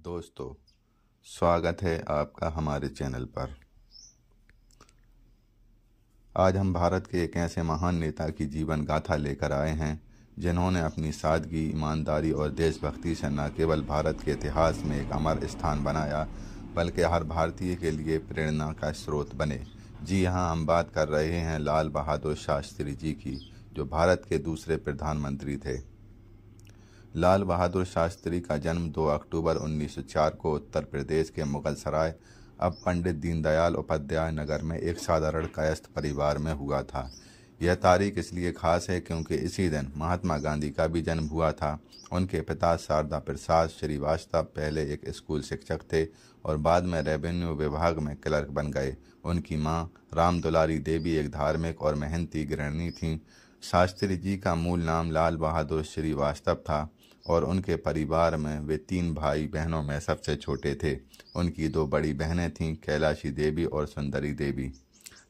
दोस्तों, स्वागत है आपका हमारे चैनल पर। आज हम भारत के एक ऐसे महान नेता की जीवन गाथा लेकर आए हैं जिन्होंने अपनी सादगी, ईमानदारी और देशभक्ति से न केवल भारत के इतिहास में एक अमर स्थान बनाया, बल्कि हर भारतीय के लिए प्रेरणा का स्रोत बने। जी हाँ, हम बात कर रहे हैं लाल बहादुर शास्त्री जी की, जो भारत के दूसरे प्रधानमंत्री थे। लाल बहादुर शास्त्री का जन्म 2 अक्टूबर 1904 को उत्तर प्रदेश के मुगलसराय, अब पंडित दीनदयाल उपाध्याय नगर में एक साधारण कायस्थ परिवार में हुआ था। यह तारीख इसलिए खास है क्योंकि इसी दिन महात्मा गांधी का भी जन्म हुआ था। उनके पिता शारदा प्रसाद श्रीवास्तव पहले एक स्कूल शिक्षक थे और बाद में रेवेन्यू विभाग में क्लर्क बन गए। उनकी मां रामदुलारी देवी एक धार्मिक और मेहनती गृहिणी थीं। शास्त्री जी का मूल नाम लाल बहादुर श्रीवास्तव था और उनके परिवार में वे 3 भाई बहनों में सबसे छोटे थे। उनकी 2 बड़ी बहनें थीं, कैलाशी देवी और सुंदरी देवी।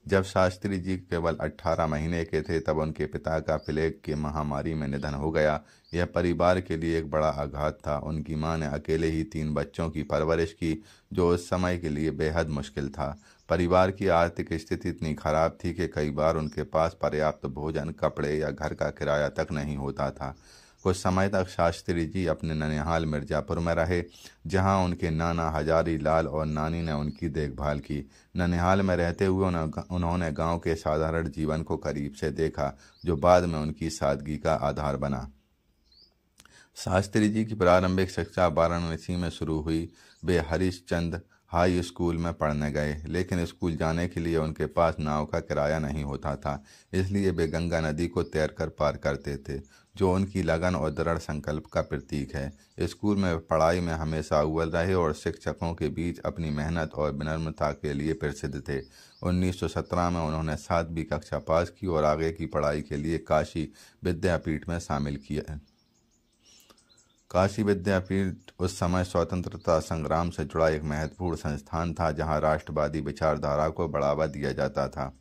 जब शास्त्री जी केवल 18 महीने के थे तब उनके पिता का प्लेग की महामारी में निधन हो गया। यह परिवार के लिए एक बड़ा आघात था। उनकी मां ने अकेले ही 3 बच्चों की परवरिश की, जो उस समय के लिए बेहद मुश्किल था। परिवार की आर्थिक स्थिति इतनी खराब थी कि कई बार उनके पास पर्याप्त भोजन, कपड़े या घर का किराया तक नहीं होता था। कुछ समय तक शास्त्री जी अपने ननिहाल मिर्जापुर में रहे, जहां उनके नाना हजारी लाल और नानी ने उनकी देखभाल की। ननिहाल में रहते हुए उन्होंने गांव के साधारण जीवन को करीब से देखा, जो बाद में उनकी सादगी का आधार बना। शास्त्री जी की प्रारंभिक शिक्षा वाराणसी में शुरू हुई। वे हरिश्चंद्र हाई स्कूल में पढ़ने गए, लेकिन स्कूल जाने के लिए उनके पास नाव का किराया नहीं होता था। इसलिए वे गंगा नदी को तैरकर पार करते थे, जो उनकी लगन और दृढ़ संकल्प का प्रतीक है। स्कूल में पढ़ाई में हमेशा अव्वल रहे और शिक्षकों के बीच अपनी मेहनत और विनम्रता के लिए प्रसिद्ध थे। 1917 में उन्होंने 7वीं कक्षा पास की और आगे की पढ़ाई के लिए काशी विद्यापीठ में शामिल किया। काशी विद्यापीठ उस समय स्वतंत्रता संग्राम से जुड़ा एक महत्वपूर्ण संस्थान था, जहां राष्ट्रवादी विचारधारा को बढ़ावा दिया जाता था।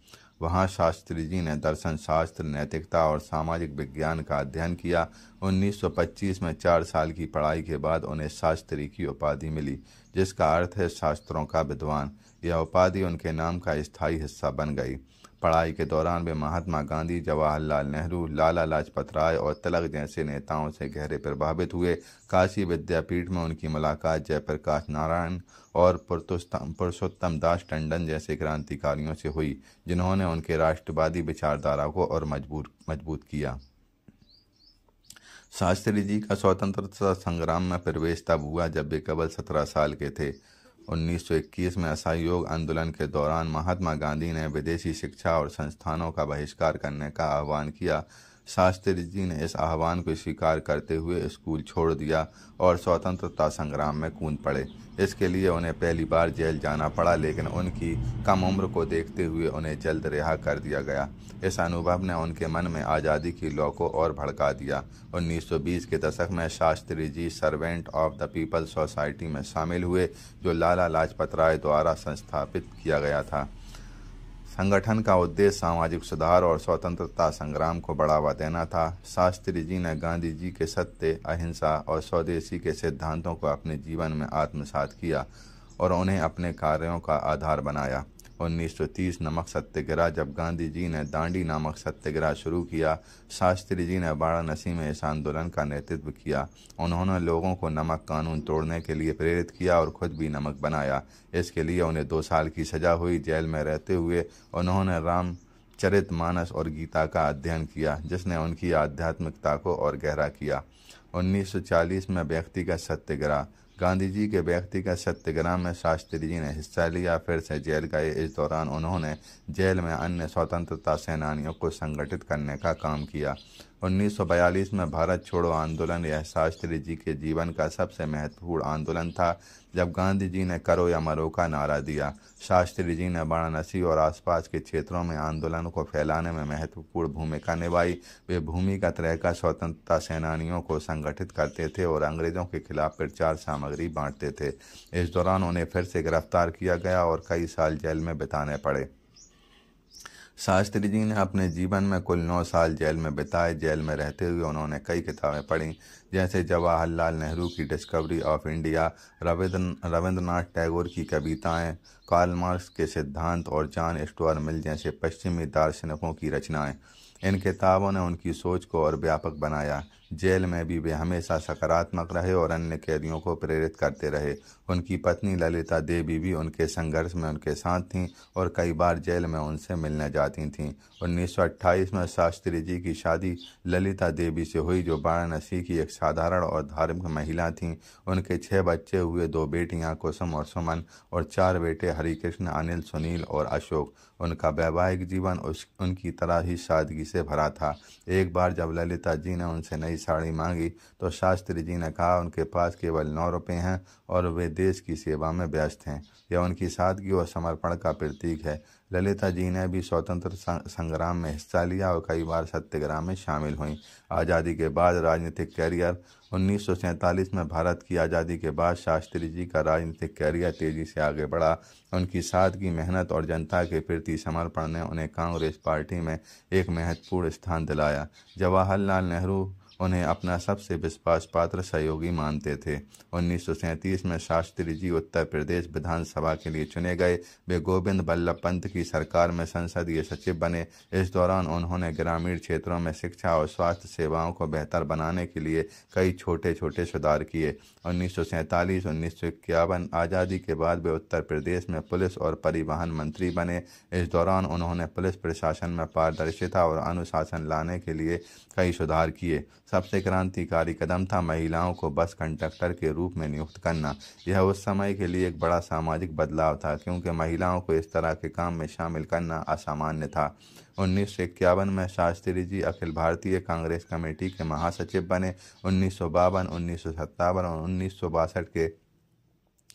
वहां शास्त्री जी ने दर्शन शास्त्र, नैतिकता और सामाजिक विज्ञान का अध्ययन किया। 1925 में 4 साल की पढ़ाई के बाद उन्हें शास्त्री की उपाधि मिली, जिसका अर्थ है शास्त्रों का विद्वान। यह उपाधि उनके नाम का स्थायी हिस्सा बन गई। पढ़ाई के दौरान वे महात्मा गांधी, जवाहरलाल नेहरू, लाला लाजपत राय और तिलक जैसे नेताओं से गहरे प्रभावित हुए। काशी विद्यापीठ में उनकी मुलाकात जयप्रकाश नारायण और पुरुषोत्तम दास टंडन जैसे क्रांतिकारियों से हुई, जिन्होंने उनके राष्ट्रवादी विचारधारा को और मजबूत किया। शास्त्री जी का स्वतंत्रता संग्राम में प्रवेश तब हुआ जब वे केवल 17 साल के थे। 1921 में असहयोग आंदोलन के दौरान महात्मा गांधी ने विदेशी शिक्षा और संस्थानों का बहिष्कार करने का आह्वान किया। शास्त्री जी ने इस आह्वान को स्वीकार करते हुए स्कूल छोड़ दिया और स्वतंत्रता संग्राम में कूद पड़े। इसके लिए उन्हें पहली बार जेल जाना पड़ा, लेकिन उनकी कम उम्र को देखते हुए उन्हें जल्द रिहा कर दिया गया। इस अनुभव ने उनके मन में आज़ादी की लौ को और भड़का दिया। 1920 के दशक में Shastri ji servant of the people society में शामिल हुए, जो लाला लाजपत राय द्वारा संस्थापित किया गया था। संगठन का उद्देश्य सामाजिक सुधार और स्वतंत्रता संग्राम को बढ़ावा देना था। शास्त्री जी ने गांधी जी के सत्य, अहिंसा और स्वदेशी के सिद्धांतों को अपने जीवन में आत्मसात किया और उन्हें अपने कार्यों का आधार बनाया। 1930 नमक सत्याग्रह, जब गांधी जी ने दांडी नामक सत्याग्रह शुरू किया, शास्त्री जी ने वाराणसी में इस आंदोलन का नेतृत्व किया। उन्होंने लोगों को नमक कानून तोड़ने के लिए प्रेरित किया और खुद भी नमक बनाया। इसके लिए उन्हें 2 साल की सजा हुई। जेल में रहते हुए उन्होंने रामचरितमानस और गीता का अध्ययन किया, जिसने उनकी आध्यात्मिकता को और गहरा किया। 1940 में व्यक्तिगत सत्याग्रह, गांधी जी के व्यक्तिगत सत्याग्रह में शास्त्री जी ने हिस्सा लिया, फिर से जेल गए। इस दौरान उन्होंने जेल में अन्य स्वतंत्रता सेनानियों को संगठित करने का काम किया। 1942 में भारत छोड़ो आंदोलन, यह शास्त्री जी के जीवन का सबसे महत्वपूर्ण आंदोलन था, जब गांधी जी ने करो या मरो का नारा दिया। शास्त्री जी ने वाराणसी और आसपास के क्षेत्रों में आंदोलन को फैलाने में महत्वपूर्ण भूमिका निभाई। वे भूमिगत रहकर स्वतंत्रता सेनानियों को संगठित करते थे और अंग्रेजों के खिलाफ प्रचार सामग्री बांटते थे। इस दौरान उन्हें फिर से गिरफ्तार किया गया और कई साल जेल में बिताने पड़े। शास्त्री जी ने अपने जीवन में कुल 9 साल जेल में बिताए। जेल में रहते हुए उन्होंने कई किताबें पढ़ीं, जैसे जवाहरलाल नेहरू की discovery of India, Rabindranath Tagore की कविताएं, कार्ल मार्क्स के सिद्धांत और जॉन स्टुअर्ट मिल जैसे पश्चिमी दार्शनिकों की रचनाएं। इन किताबों ने उनकी सोच को और व्यापक बनाया। जेल में भी वे हमेशा सकारात्मक रहे और अन्य कैदियों को प्रेरित करते रहे। उनकी पत्नी ललिता देवी भी उनके संघर्ष में उनके साथ थीं और कई बार जेल में उनसे मिलने जाती थीं। 1928 में शास्त्री जी की शादी ललिता देवी से हुई, जो वाराणसी की एक साधारण और धार्मिक महिला थीं। उनके 6 बच्चे हुए, 2 बेटियां कुसुम और सुमन और 4 बेटे हरिकृष्ण, अनिल, सुनील और अशोक। उनका वैवाहिक जीवन उनकी तरह ही सादगी से भरा था। एक बार जब ललिता जी ने उनसे नई साड़ी मांगी तो शास्त्री जी ने कहा उनके पास केवल 9 रुपये हैं और वे देश की सेवा में व्यस्त हैं। यह उनकी सादगी और समर्पण का प्रतीक है। ललिता जी ने भी स्वतंत्र संग्राम में हिस्सा लिया और कई बार सत्याग्रह में शामिल हुईं। आज़ादी के बाद राजनीतिक कैरियर 1947 में भारत की आज़ादी के बाद शास्त्री जी का राजनीतिक कैरियर तेजी से आगे बढ़ा। उनकी सादगी, मेहनत और जनता के प्रति समर्पण ने उन्हें कांग्रेस पार्टी में एक महत्वपूर्ण स्थान दिलाया। जवाहरलाल नेहरू उन्हें अपना सबसे विश्वास पात्र सहयोगी मानते थे। 1937 में शास्त्री जी उत्तर प्रदेश विधानसभा के लिए चुने गए। वे गोविंद बल्लभ पंत की सरकार में संसदीय सचिव बने। इस दौरान उन्होंने ग्रामीण क्षेत्रों में शिक्षा और स्वास्थ्य सेवाओं को बेहतर बनाने के लिए कई छोटे छोटे सुधार किए। 1947-1951 आज़ादी के बाद वे उत्तर प्रदेश में पुलिस और परिवहन मंत्री बने। इस दौरान उन्होंने पुलिस प्रशासन में पारदर्शिता और अनुशासन लाने के लिए कई सुधार किए। सबसे क्रांतिकारी कदम था महिलाओं को बस कंडक्टर के रूप में नियुक्त करना। यह उस समय के लिए एक बड़ा सामाजिक बदलाव था, क्योंकि महिलाओं को इस तरह के काम में शामिल करना असामान्य था। 1951 में शास्त्री जी अखिल भारतीय कांग्रेस कमेटी के महासचिव बने। 1952, 1957 और 1962 के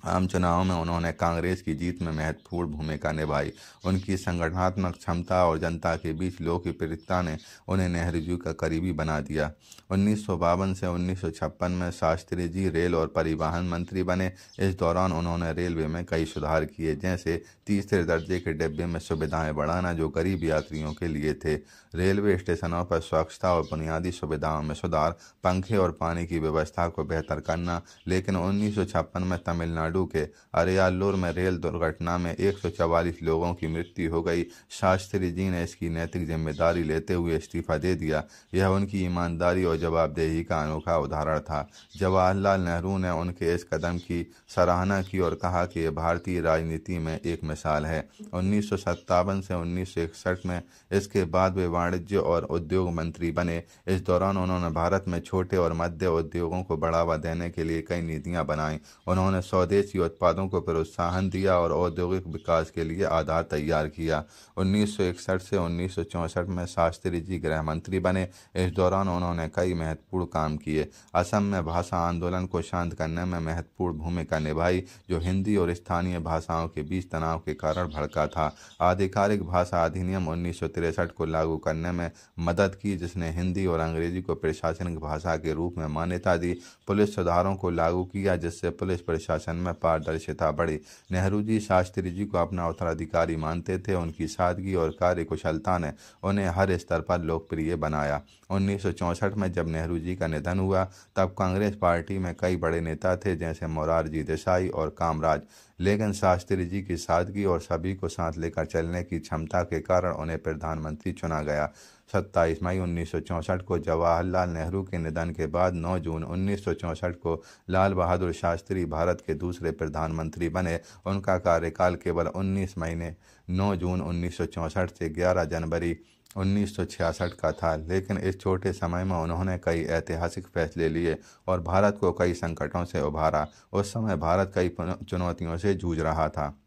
आम चुनाव में उन्होंने कांग्रेस की जीत में महत्वपूर्ण भूमिका निभाई। उनकी संगठनात्मक क्षमता और जनता के बीच लोकप्रियता ने उन्हें नेहरू जी का करीबी बना दिया। 1952 से 1956 में शास्त्री जी रेल और परिवहन मंत्री बने। इस दौरान उन्होंने रेलवे में कई सुधार किए, जैसे तीसरे दर्जे के डिब्बे में सुविधाएं बढ़ाना जो गरीब यात्रियों के लिए थे, रेलवे स्टेशनों पर स्वच्छता और बुनियादी सुविधाओं में सुधार, पंखे और पानी की व्यवस्था को बेहतर करना। लेकिन 1956 में तमिलनाडु के अरियालूर में रेल दुर्घटना में 144 लोगों की मृत्यु हो गई। शास्त्री जी ने इसकी नैतिक जिम्मेदारी लेते हुए इस्तीफा दे दिया। यह उनकी ईमानदारी और जवाबदेही का अनोखा उदाहरण था। जवाहरलाल नेहरू ने उनके इस कदम की सराहना की और कहा कि यह भारतीय राजनीति में एक मिसाल है। 1957 से 1961 में इसके बाद वे वाणिज्य और उद्योग मंत्री बने। इस दौरान उन्होंने भारत में छोटे और मध्य उद्योगों को बढ़ावा देने के लिए कई नीतियां बनाईं। उन्होंने स्वदेशी उत्पादों को प्रोत्साहन दिया और औद्योगिक विकास के लिए आधार तैयार किया। 1961 से 1964 में शास्त्री जी गृह मंत्री बने। इस दौरान उन्होंने कई महत्वपूर्ण काम किए। असम में भाषा आंदोलन को शांत करने में महत्वपूर्ण भूमिका निभाई, जो हिंदी और स्थानीय भाषाओं के बीच तनाव के कारण भड़का था। आधिकारिक भाषा अधिनियम 1963 को लागू करने में मदद की, जिसने हिंदी और अंग्रेजी को प्रशासनिक भाषा के रूप में मान्यता दी। पुलिस सुधारों को लागू किया, जिससे पुलिस प्रशासन में पारदर्शिता बढ़ी। नेहरू जी शास्त्री जी को अपना उत्तराधिकारी मानते थे। उनकी सादगी और कार्यकुशलता ने उन्हें हर स्तर पर लोकप्रिय बनाया। 1964 में जब नेहरू जी का निधन हुआ, तब कांग्रेस पार्टी में कई बड़े नेता थे, जैसे मोरारजी देसाई और कामराज। लेकिन शास्त्री जी की सादगी और सभी को साथ लेकर चलने की क्षमता के कारण उन्हें प्रधानमंत्री चुना गया। 27 मई 1964 को जवाहरलाल नेहरू के निधन के बाद 9 जून 1964 को लाल बहादुर शास्त्री भारत के दूसरे प्रधानमंत्री बने। उनका कार्यकाल केवल 19 महीने 9 जून 1964 से 11 जनवरी 1966 का था, लेकिन इस छोटे समय में उन्होंने कई ऐतिहासिक फैसले लिए और भारत को कई संकटों से उभारा। उस समय भारत कई चुनौतियों से जूझ रहा था।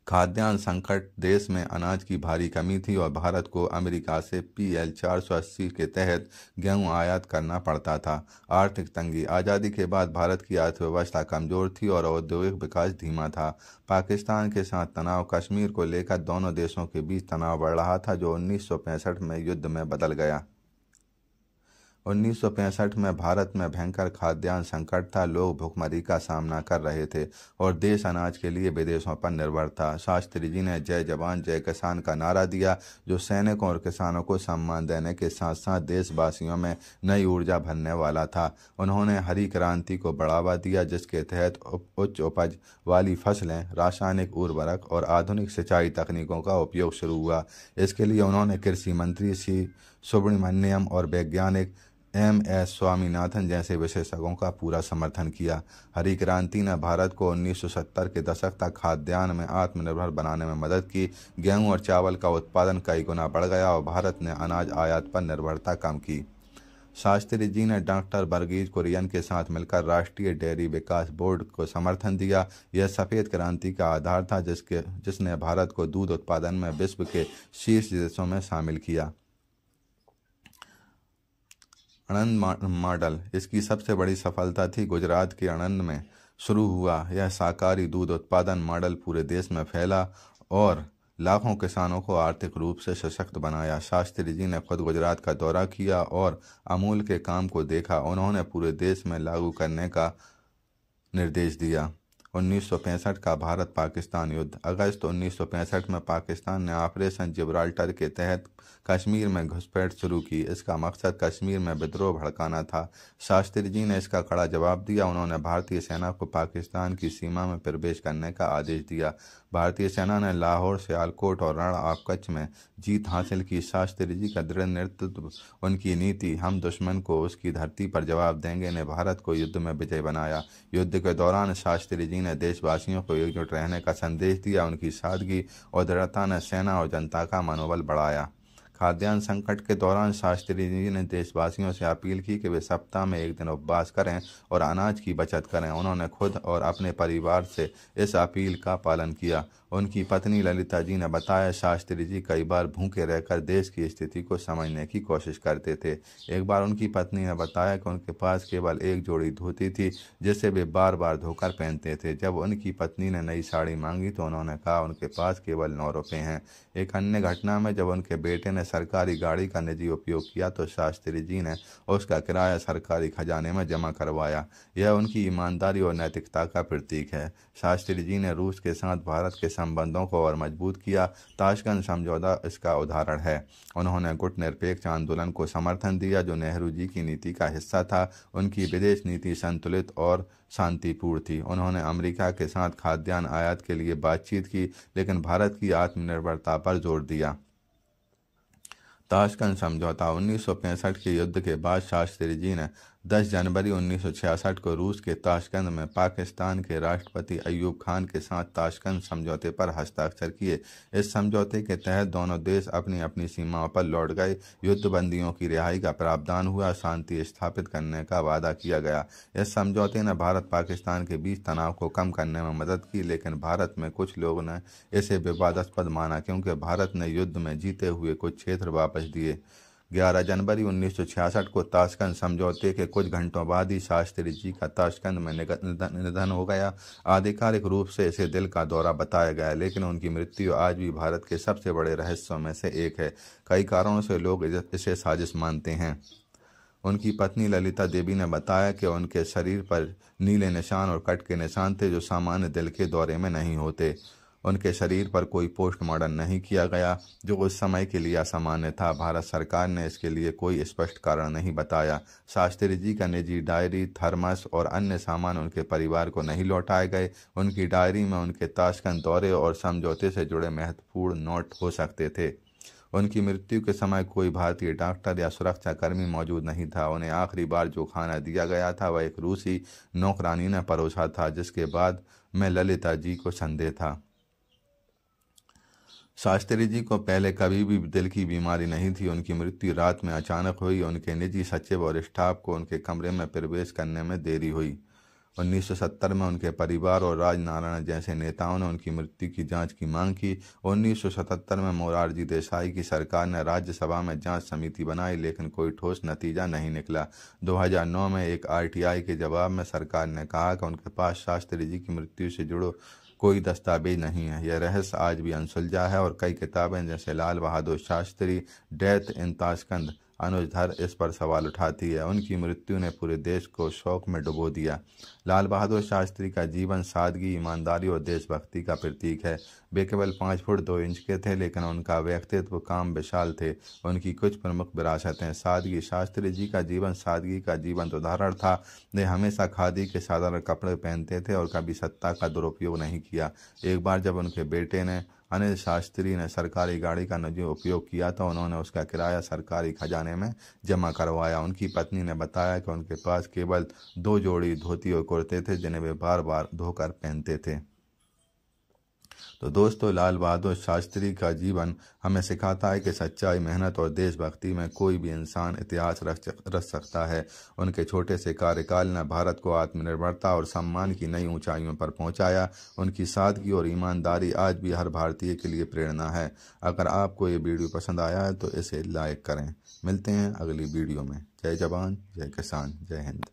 खाद्यान्न संकट, देश में अनाज की भारी कमी थी और भारत को अमेरिका से PL 480 के तहत गेहूं आयात करना पड़ता था। आर्थिक तंगी, आज़ादी के बाद भारत की अर्थव्यवस्था कमज़ोर थी और औद्योगिक विकास धीमा था। पाकिस्तान के साथ तनाव, कश्मीर को लेकर दोनों देशों के बीच तनाव बढ़ रहा था, जो 1965 में युद्ध में बदल गया। 1965 में भारत में भयंकर खाद्यान्न संकट था। लोग भुखमरी का सामना कर रहे थे और देश अनाज के लिए विदेशों पर निर्भर था। शास्त्री जी ने जय जवान जय किसान का नारा दिया, जो सैनिकों और किसानों को सम्मान देने के साथ साथ देशवासियों में नई ऊर्जा भरने वाला था। उन्होंने हरी क्रांति को बढ़ावा दिया, जिसके तहत उच्च उपज वाली फसलें, रासायनिक उर्वरक और आधुनिक सिंचाई तकनीकों का उपयोग शुरू हुआ। इसके लिए उन्होंने कृषि मंत्री सी सुब्रमण्यम और वैज्ञानिक MS स्वामीनाथन जैसे विशेषज्ञों का पूरा समर्थन किया। हरी क्रांति ने भारत को 1970 के दशक तक खाद्यान्न में आत्मनिर्भर बनाने में मदद की। गेहूं और चावल का उत्पादन कई गुना बढ़ गया और भारत ने अनाज आयात पर निर्भरता कम की। शास्त्री जी ने डॉक्टर वर्गीज कुरियन के साथ मिलकर राष्ट्रीय डेयरी विकास बोर्ड को समर्थन दिया। यह सफ़ेद क्रांति का आधार था, जिसने भारत को दूध उत्पादन में विश्व के शीर्ष देशों में शामिल किया। आणंद मॉडल इसकी सबसे बड़ी सफलता थी। गुजरात के आणंद में शुरू हुआ यह सहकारी दूध उत्पादन मॉडल पूरे देश में फैला और लाखों किसानों को आर्थिक रूप से सशक्त बनाया। शास्त्री जी ने खुद गुजरात का दौरा किया और अमूल के काम को देखा। उन्होंने पूरे देश में लागू करने का निर्देश दिया। 1965 का भारत पाकिस्तान युद्ध। अगस्त 1965 में पाकिस्तान ने ऑपरेशन जिब्राल्टर के तहत कश्मीर में घुसपैठ शुरू की। इसका मकसद कश्मीर में विद्रोह भड़काना था। शास्त्री जी ने इसका कड़ा जवाब दिया। उन्होंने भारतीय सेना को पाकिस्तान की सीमा में प्रवेश करने का आदेश दिया। भारतीय सेना ने लाहौर, सियालकोट और रण ऑफ कच्छ में जीत हासिल की। शास्त्री जी का दृढ़ नेतृत्व, उनकी नीति हम दुश्मन को उसकी धरती पर जवाब देंगे ने भारत को युद्ध में विजय बनाया। युद्ध के दौरान शास्त्री जी ने देशवासियों को एकजुट रहने का संदेश दिया। उनकी सादगी और दृढ़ता ने सेना और जनता का मनोबल बढ़ाया। खाद्यान्न संकट के दौरान शास्त्री जी ने देशवासियों से अपील की कि वे सप्ताह में एक दिन उपवास करें और अनाज की बचत करें। उन्होंने खुद और अपने परिवार से इस अपील का पालन किया। उनकी पत्नी ललिता जी ने बताया, शास्त्री जी कई बार भूखे रहकर देश की स्थिति को समझने की कोशिश करते थे। एक बार उनकी पत्नी ने बताया कि उनके पास केवल एक जोड़ी धोती थी, जिसे वे बार बार धोकर पहनते थे। जब उनकी पत्नी ने नई साड़ी मांगी तो उन्होंने कहा उनके पास केवल 9 रुपये हैं। एक अन्य घटना में जब उनके बेटे ने सरकारी गाड़ी का निजी उपयोग किया तो शास्त्री जी ने उसका किराया सरकारी खजाने में जमा करवाया। यह उनकी ईमानदारी और नैतिकता का प्रतीक है। शास्त्री जी ने रूस के साथ भारत के संबंधों को और मजबूत किया। ताशकंद समझौता इसका उदाहरण है। उन्होंने गुटनिरपेक्ष आंदोलन को समर्थन दिया, जो नेहरू जी की नीति का हिस्सा था। उनकी विदेश नीति संतुलित और शांतिपूर्ण थी। उन्होंने अमेरिका के साथ खाद्यान्न आयात के लिए बातचीत की, लेकिन भारत की आत्मनिर्भरता पर जोर दिया। ताशकंद समझौता। 1965 के युद्ध के बाद शास्त्री जी ने 10 जनवरी 1966 को रूस के ताशकंद में पाकिस्तान के राष्ट्रपति अयूब खान के साथ ताशकंद समझौते पर हस्ताक्षर किए। इस समझौते के तहत दोनों देश अपनी अपनी सीमाओं पर लौट गए। युद्धबंदियों की रिहाई का प्रावधान हुआ। शांति स्थापित करने का वादा किया गया। इस समझौते ने भारत पाकिस्तान के बीच तनाव को कम करने में मदद की, लेकिन भारत में कुछ लोगों ने इसे विवादास्पद माना, क्योंकि भारत ने युद्ध में जीते हुए कुछ क्षेत्र वापस दिए। 11 जनवरी 1966 को ताशकंद समझौते के कुछ घंटों बाद ही शास्त्री जी का ताशकंद में निधन हो गया। आधिकारिक रूप से इसे दिल का दौरा बताया गया, लेकिन उनकी मृत्यु आज भी भारत के सबसे बड़े रहस्यों में से एक है। कई कारणों से लोग इसे साजिश मानते हैं। उनकी पत्नी ललिता देवी ने बताया कि उनके शरीर पर नीले निशान और कट के निशान थे, जो सामान्य दिल के दौरे में नहीं होते। उनके शरीर पर कोई पोस्टमार्टम नहीं किया गया, जो उस समय के लिए असामान्य था। भारत सरकार ने इसके लिए कोई स्पष्ट कारण नहीं बताया। शास्त्री जी का निजी डायरी, थर्मस और अन्य सामान उनके परिवार को नहीं लौटाए गए। उनकी डायरी में उनके ताशकंद दौरे और समझौते से जुड़े महत्वपूर्ण नोट हो सकते थे। उनकी मृत्यु के समय कोई भारतीय डॉक्टर या सुरक्षाकर्मी मौजूद नहीं था। उन्हें आखिरी बार जो खाना दिया गया था वह एक रूसी नौकरानी ने परोसा था, जिसके बाद में ललिता जी को संदेह था। शास्त्री जी को पहले कभी भी दिल की बीमारी नहीं थी। उनकी मृत्यु रात में अचानक हुई। उनके निजी सचिव और स्टाफ को उनके कमरे में प्रवेश करने में देरी हुई। 1970 में उनके परिवार और राजनारायण जैसे नेताओं ने उनकी मृत्यु की जांच की मांग की। 1977 में मोरारजी देसाई की सरकार ने राज्यसभा में जांच समिति बनाई, लेकिन कोई ठोस नतीजा नहीं निकला। 2009 में एक RTI के जवाब में सरकार ने कहा कि उनके पास शास्त्री जी की मृत्यु से जुड़ो कोई दस्तावेज नहीं है। यह रहस्य आज भी अनसुलझा है और कई किताबें जैसे Lal Bahadur Shastri, death in Tashkent अनुज धर इस पर सवाल उठाती है। उनकी मृत्यु ने पूरे देश को शोक में डुबो दिया। लाल बहादुर शास्त्री का जीवन सादगी, ईमानदारी और देशभक्ति का प्रतीक है। वे केवल 5 फुट 2 इंच के थे, लेकिन उनका व्यक्तित्व काम विशाल थे। उनकी कुछ प्रमुख विरासतें: सादगी। शास्त्री जी का जीवन सादगी का जीवंत उदाहरण था। वे हमेशा खादी के साधारण कपड़े पहनते थे और कभी सत्ता का दुरुपयोग नहीं किया। एक बार जब उनके बेटे ने अनिल शास्त्री ने सरकारी गाड़ी का निजी उपयोग किया तो उन्होंने उसका किराया सरकारी खजाने में जमा करवाया। उनकी पत्नी ने बताया कि उनके पास केवल 2 जोड़ी धोती और कुर्ते थे, जिन्हें वे बार बार धोकर पहनते थे। तो दोस्तों, लाल बहादुर शास्त्री का जीवन हमें सिखाता है कि सच्चाई, मेहनत और देशभक्ति में कोई भी इंसान इतिहास रच सकता है। उनके छोटे से कार्यकाल ने भारत को आत्मनिर्भरता और सम्मान की नई ऊंचाइयों पर पहुंचाया। उनकी सादगी और ईमानदारी आज भी हर भारतीय के लिए प्रेरणा है। अगर आपको ये वीडियो पसंद आया है तो इसे लाइक करें। मिलते हैं अगली वीडियो में। जय जवान, जय किसान, जय हिंद।